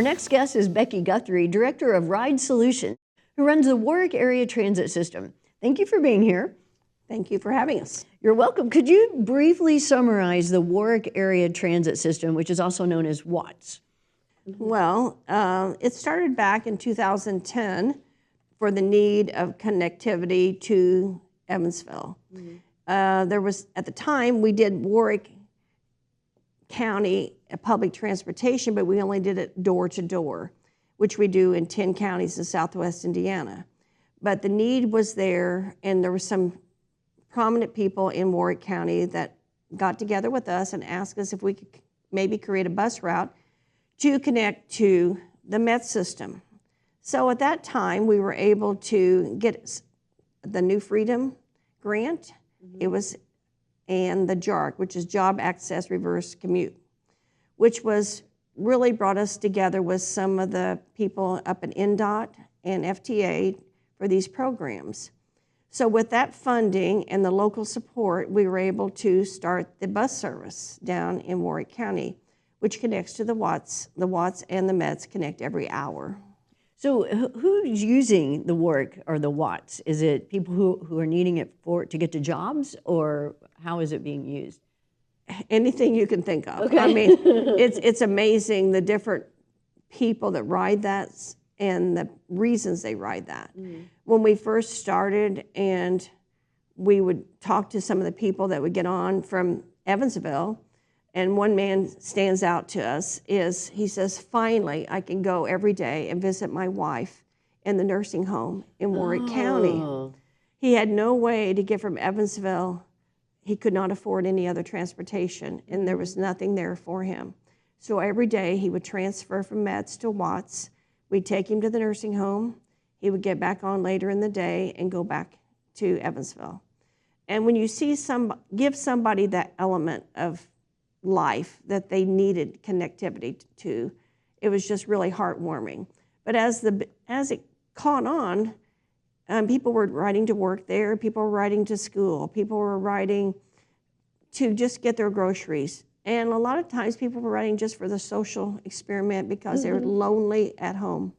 Our next guest is Becky Guthrie, Director of Ride Solutions, who runs the Warrick Area Transit System. Thank you for being here. Thank you for having us. You're welcome. Could you briefly summarize the Warrick Area Transit System, which is also known as WATS? Well, it started back in 2010 for the need of connectivity to Evansville. There was, at the time, we did Warrick County public transportation, but we only did it door to door, which we do in 10 counties in Southwest Indiana. But the need was there, and there were some prominent people in Warrick County that got together with us and asked us if we could maybe create a bus route to connect to the Met system. So at that time, we were able to get the New Freedom grant. It was, and the JARC, which is Job Access Reverse Commute, which was really brought us together with some of the people up at NDOT and FTA for these programs. So with that funding and the local support, we were able to start the bus service down in Warrick County, which connects to the Watts. The Watts and the Mets connect every hour. So who's using the Warrick or the WATS? Is it people who are needing it to get to jobs, or how is it being used? Anything you can think of. Okay. I mean, it's amazing the different people that ride that and the reasons they ride that. When we first started, and we would talk to some of the people that would get on from Evansville, and one man stands out to us, he says, finally, I can go every day and visit my wife in the nursing home in Warrick County. He had no way to get from Evansville. He could not afford any other transportation, and there was nothing there for him. So every day he would transfer from Mets to Watts. We'd take him to the nursing home. He would get back on later in the day and go back to Evansville. And when you see give somebody that element of life that they needed connectivity to, it was just really heartwarming. But as it caught on, people were riding to work there, people were riding to school, people were riding to just get their groceries. And a lot of times people were riding just for the social experiment because they were lonely at home.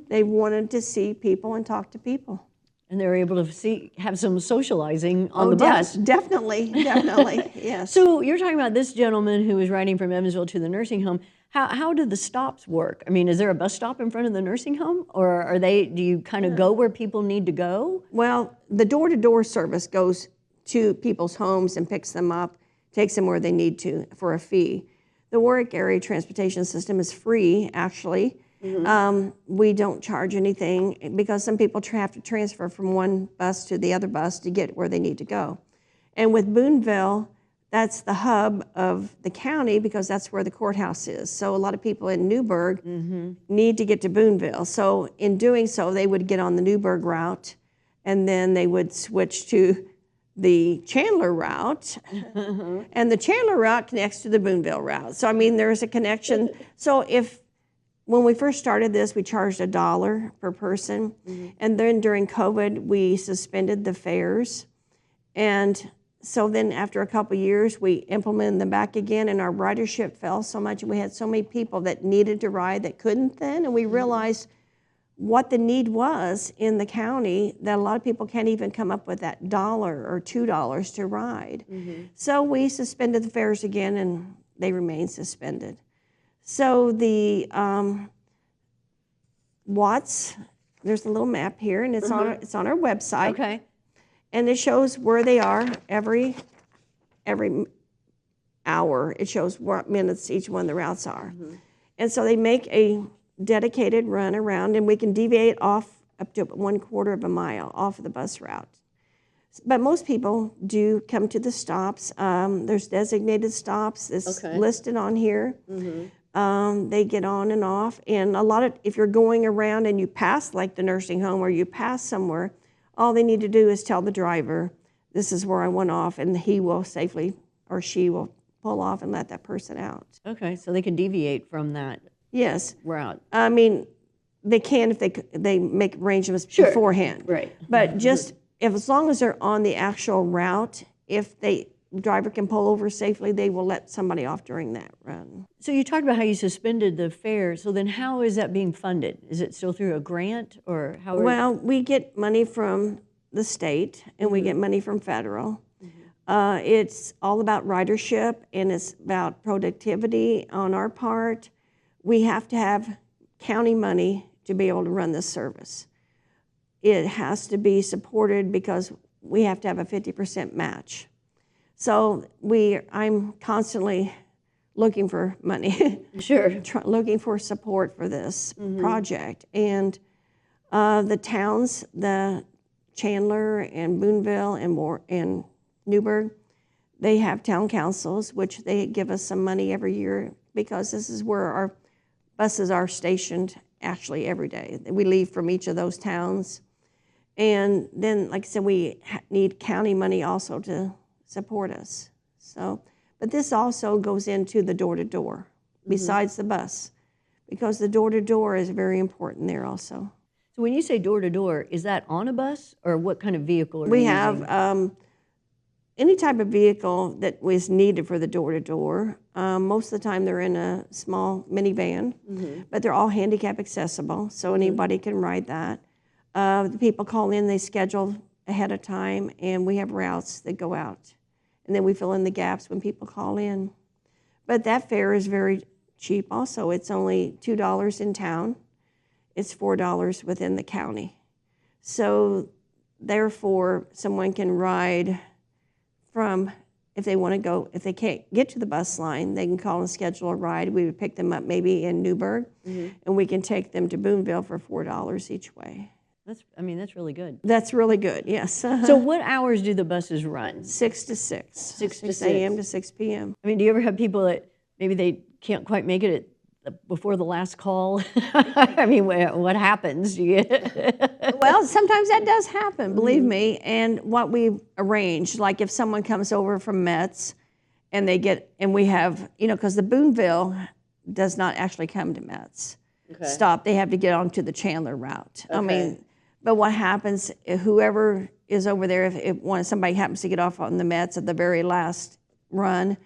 They wanted to see people and talk to people. And they were able to have some socializing on the bus. Definitely, yes. So you're talking about this gentleman who was riding from Evansville to the nursing home. How do the stops work? I mean, is there a bus stop in front of the nursing home, or do you kind of go where people need to go? Well, the door-to-door service goes to people's homes and picks them up, takes them where they need to for a fee. The Warrick Area Transportation System is free, actually. We don't charge anything because some people have to transfer from one bus to the other bus to get where they need to go. And with Boonville, that's the hub of the county because that's where the courthouse is. So a lot of people in Newburgh need to get to Boonville. So in doing so, they would get on the Newburgh route, and then they would switch to the Chandler route, and the Chandler route connects to the Boonville route. So I mean, there's a connection. So when we first started this, we charged $1 per person, and then during COVID, we suspended the fares, and so then after a couple of years, we implemented them back again, and our ridership fell so much, and we had so many people that needed to ride that couldn't then, and we realized what the need was in the county, that a lot of people can't even come up with that $1 or $2 to ride. So we suspended the fares again, and they remain suspended. So the Watts, there's a little map here, and it's on our website. Okay. And it shows where they are every hour. It shows what minutes each one of the routes are. And so they make a dedicated run around, and we can deviate off up to 1/4 of a mile off of the bus route. But most people do come to the stops. There's designated stops. It's listed on here. They get on and off. And if you're going around and you pass like the nursing home or you pass somewhere, all they need to do is tell the driver, this is where I went off, and he will safely, or she will pull off and let that person out. Okay, so they can deviate from that route. I mean, they can if they make arrangements beforehand. Right. But just as long as they're on the actual route, if they driver can pull over safely, they will let somebody off during that run. So you talked about how you suspended the fare. So then how is that being funded? Is it still through a grant or how? Well, we get money from the state and we get money from federal. It's all about ridership and it's about productivity on our part. We have to have county money to be able to run this service. It has to be supported because we have to have a 50% match. So I'm constantly looking for money. Sure. Looking for support for this project. And the towns, the Chandler and Boonville and Newburgh, they have town councils, which they give us some money every year because this is where our buses are stationed actually every day. We leave from each of those towns. And then, like I said, we need county money also to support us. So, but this also goes into the door-to-door besides the bus, because the door-to-door is very important there also. So when you say door-to-door, is that on a bus or what kind of vehicle are you We using? have any type of vehicle that was needed for the door-to-door. Most of the time they're in a small minivan, but they're all handicap accessible, so anybody can ride that. The people call in, they schedule ahead of time, and we have routes that go out. And then we fill in the gaps when people call in. But that fare is very cheap also. It's only $2 in town. It's $4 within the county. So therefore, someone can ride from, if they want to go, if they can't get to the bus line, they can call and schedule a ride. We would pick them up maybe in Newburgh, and we can take them to Boonville for $4 each way. That's really good. That's really good, yes. So what hours do the buses run? 6 to 6. 6 a.m. to 6 p.m. I mean, do you ever have people that maybe they can't quite make it before the last call? I mean, what happens? Do you? Well, sometimes that does happen, believe me. And what we've arranged, like if someone comes over from Metz and we have, because the Boonville does not actually come to Metz. Stop, they have to get onto the Chandler route. I mean, but what happens, whoever is over there, if somebody happens to get off on the Metz at the very last run,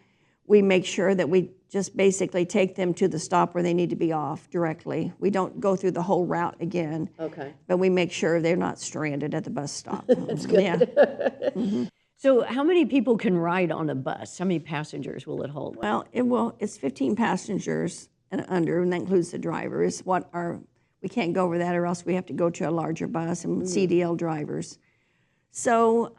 we make sure that we just basically take them to the stop where they need to be off directly. We don't go through the whole route again. But we make sure they're not stranded at the bus stop. That's good. Yeah. So how many people can ride on a bus? How many passengers will it hold? Well, it's 15 passengers and under, and that includes the drivers. We can't go over that, or else we have to go to a larger bus and CDL drivers. So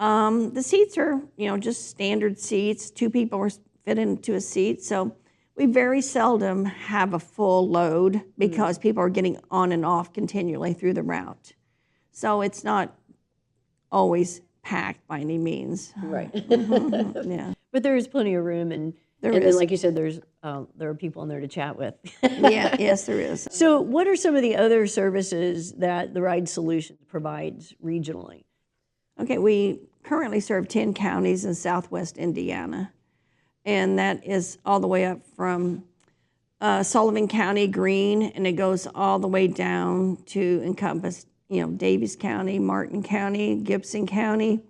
the seats are, just standard seats. 2 people are fit into a seat. So we very seldom have a full load because people are getting on and off continually through the route. So it's not always packed by any means. Right. Yeah. But there is plenty of room, and then, like you said, there are people in there to chat with. Yeah, yes, there is. So what are some of the other services that the Ride Solutions provides regionally? Okay, we currently serve 10 counties in southwest Indiana, and that is all the way up from Sullivan County, Greene, and it goes all the way down to encompass, Daviess County, Martin County, Gibson County,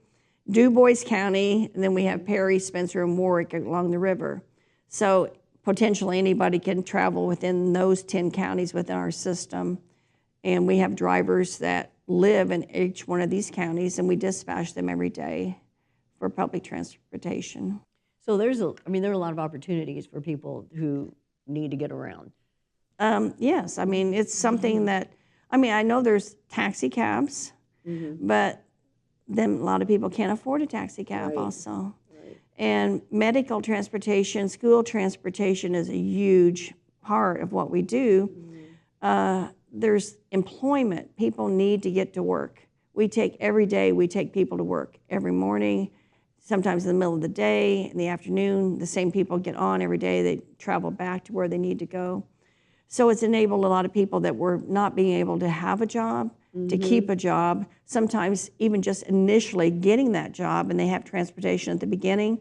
Du Bois County, and then we have Perry, Spencer, and Warrick along the river. So potentially anybody can travel within those 10 counties within our system. And we have drivers that live in each one of these counties, and we dispatch them every day for public transportation. So there are a lot of opportunities for people who need to get around. Yes, it's something that, I know there's taxi cabs, but then a lot of people can't afford a taxi cab also. And medical transportation, school transportation is a huge part of what we do. There's employment. People need to get to work. Every day we take people to work. Every morning, sometimes in the middle of the day, in the afternoon, the same people get on every day. They travel back to where they need to go. So it's enabled a lot of people that were not being able to have a job to keep a job, sometimes even just initially getting that job, and they have transportation at the beginning,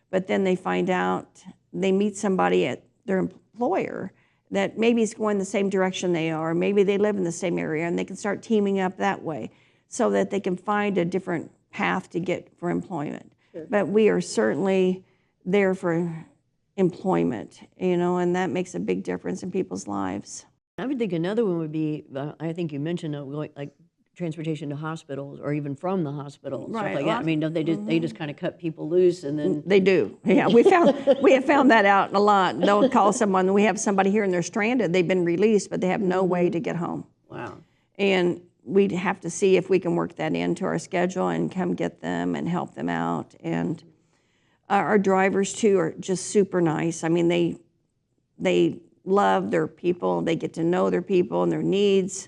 but then they find out, they meet somebody at their employer that maybe is going the same direction they are, maybe they live in the same area, and they can start teaming up that way so that they can find a different path to get for employment. but we are certainly there for employment, and that makes a big difference in people's lives. I would think another one would be, I think you mentioned like transportation to hospitals or even from the hospital, stuff Right, like a that. lot- I mean, don't they just kind of cut people loose and then, They do. Yeah, we have found that out a lot. They'll call someone. We have somebody here and they're stranded. They've been released, but they have no way to get home. wow. And we'd have to see if we can work that into our schedule and come get them and help them out. And our drivers too are just super nice. I mean, they love their people. They get to know their people and their needs.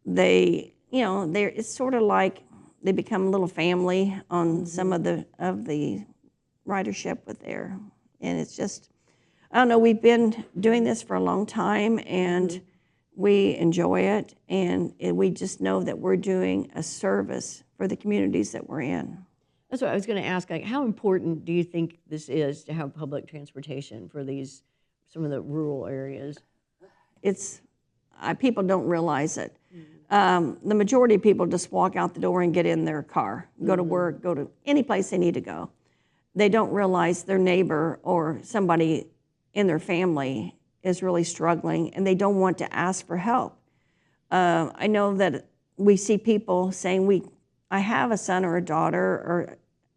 It's sort of like they become a little family on some of the ridership with there. And it's just, I don't know, we've been doing this for a long time and we enjoy it. And we just know that we're doing a service for the communities that we're in. That's what I was going to ask. Like, how important do you think this is to have public transportation for some of the rural areas? It's people don't realize it. The majority of people just walk out the door and get in their car, go to work, go to any place they need to go. They don't realize their neighbor or somebody in their family is really struggling and they don't want to ask for help. I know that we see people saying, I have a son or a daughter or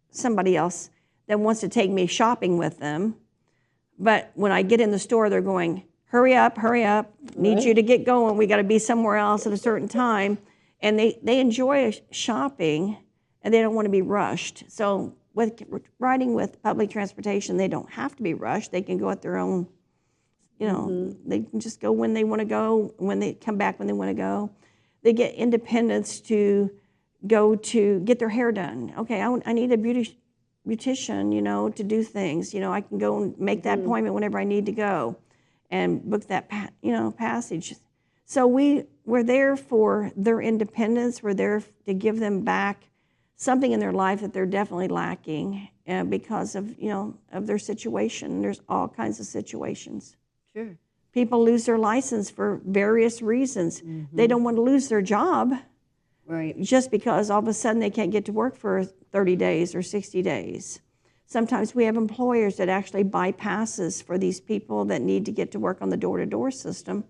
somebody else that wants to take me shopping with them, but when I get in the store, they're going, hurry up, need you to get going. We got to be somewhere else at a certain time. And they enjoy shopping and they don't want to be rushed. So with riding with public transportation, they don't have to be rushed. They can go at their own, they can just go when they want to go, when they come back when they want to go. They get independence to go to get their hair done. Okay, I need a beautician, to do things. I can go and make that appointment whenever I need to go and book that, passage. So we're there for their independence. We're there to give them back something in their life that they're definitely lacking because of, of their situation. There's all kinds of situations. Sure. People lose their license for various reasons. They don't want to lose their job. Right. Just because all of a sudden they can't get to work for 30 days or 60 days. Sometimes we have employers that actually buy passes for these people that need to get to work on the door-to-door system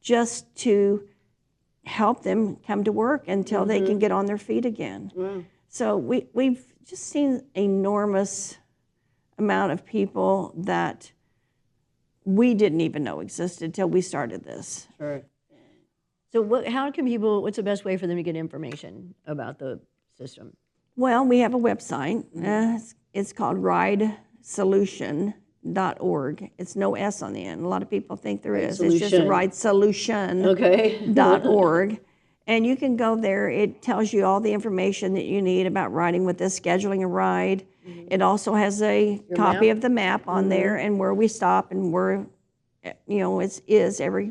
just to help them come to work until they can get on their feet again. Wow. So we've just seen enormous amount of people that we didn't even know existed until we started this. Sure. So what's the best way for them to get information about the system? Well, we have a website. It's called ridesolution.org. It's no S on the end. A lot of people think there is. It's just ridesolution.org. And you can go there. It tells you all the information that you need about riding with us, scheduling a ride. It also has a copy of the map on there and where we stop and where, it is every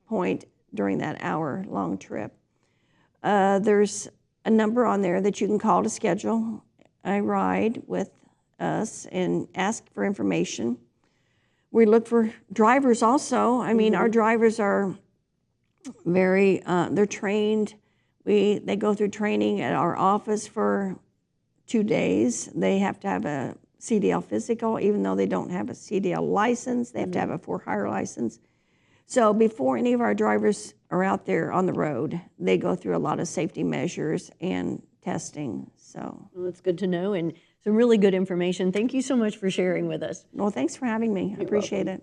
point during that hour-long trip. There's a number on there that you can call to schedule a ride with us and ask for information. We look for drivers also. I mean, our drivers are very, they're trained. They go through training at our office for 2 days. They have to have a CDL physical, even though they don't have a CDL license. They have to have a for-hire license. So before any of our drivers are out there on the road, they go through a lot of safety measures and testing. So, well, that's good to know and some really good information. Thank you so much for sharing with us. well, thanks for having me. I appreciate it.